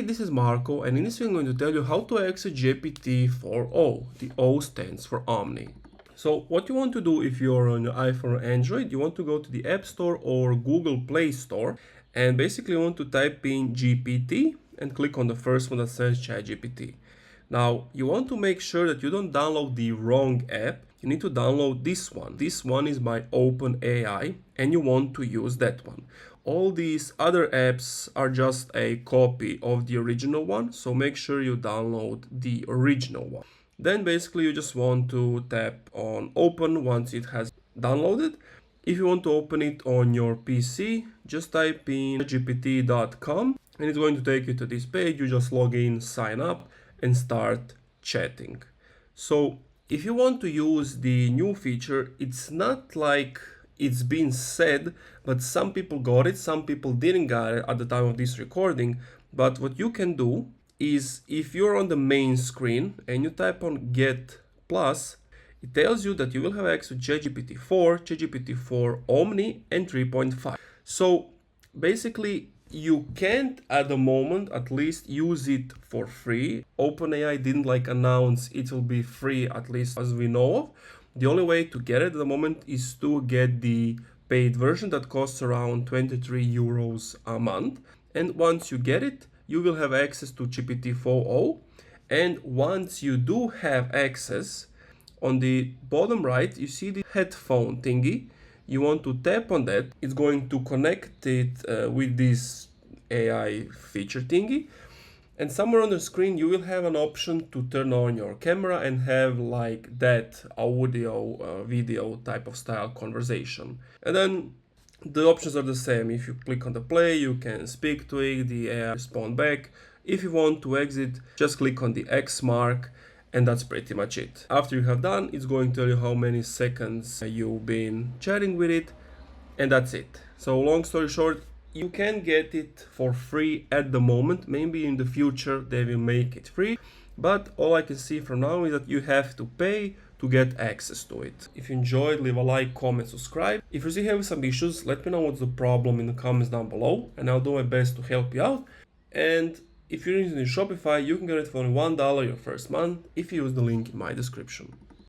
Hey, this is Marco, and in this video I'm going to tell you how to access GPT-4o. The O stands for Omni. So what you want to do if you're on your iPhone or Android, you want to go to the App Store or Google Play Store, and basically you want to type in GPT and click on the first one that says ChatGPT. Now, you want to make sure that you don't download the wrong app. You need to download this one. This one is by OpenAI, and you want to use that one. All these other apps are just a copy of the original one, so make sure you download the original one. Then basically you just want to tap on open once it has downloaded. If you want to open it on your PC, just type in gpt.com and it's going to take you to this page. You just log in, sign up, and start chatting. So if you want to use the new feature, it's not like it's been said, but some people got it, some people didn't get it at the time of this recording. But what you can do is, if you're on the main screen and you type on Get Plus, it tells you that you will have access to ChatGPT-4, ChatGPT-4 Omni, and 3.5. So basically, you can't at the moment at least use it for free. OpenAI didn't announce it will be free, at least as we know of. The only way to get it at the moment is to get the paid version that costs around 23 euros a month. And once you get it, you will have access to GPT-4o. And once you do have access, on the bottom right, you see the headphone thingy. You want to tap on that. It's going to connect it with this AI feature thingy. And somewhere on the screen, you will have an option to turn on your camera and have that audio, video type of style conversation. And then the options are the same. If you click on the play, you can speak to it, the AI respond back. If you want to exit, just click on the X mark, and that's pretty much it. After you have done, it's going to tell you how many seconds you've been chatting with it, and that's it. So long story short, you can get it for free at the moment. Maybe in the future they will make it free, but all I can see from now is that you have to pay to get access to it. If you enjoyed, leave a like, comment, subscribe. If you're still having some issues, let me know what's the problem in the comments down below, and I'll do my best to help you out. And if you're using Shopify, you can get it for only $1 your first month if you use the link in my description.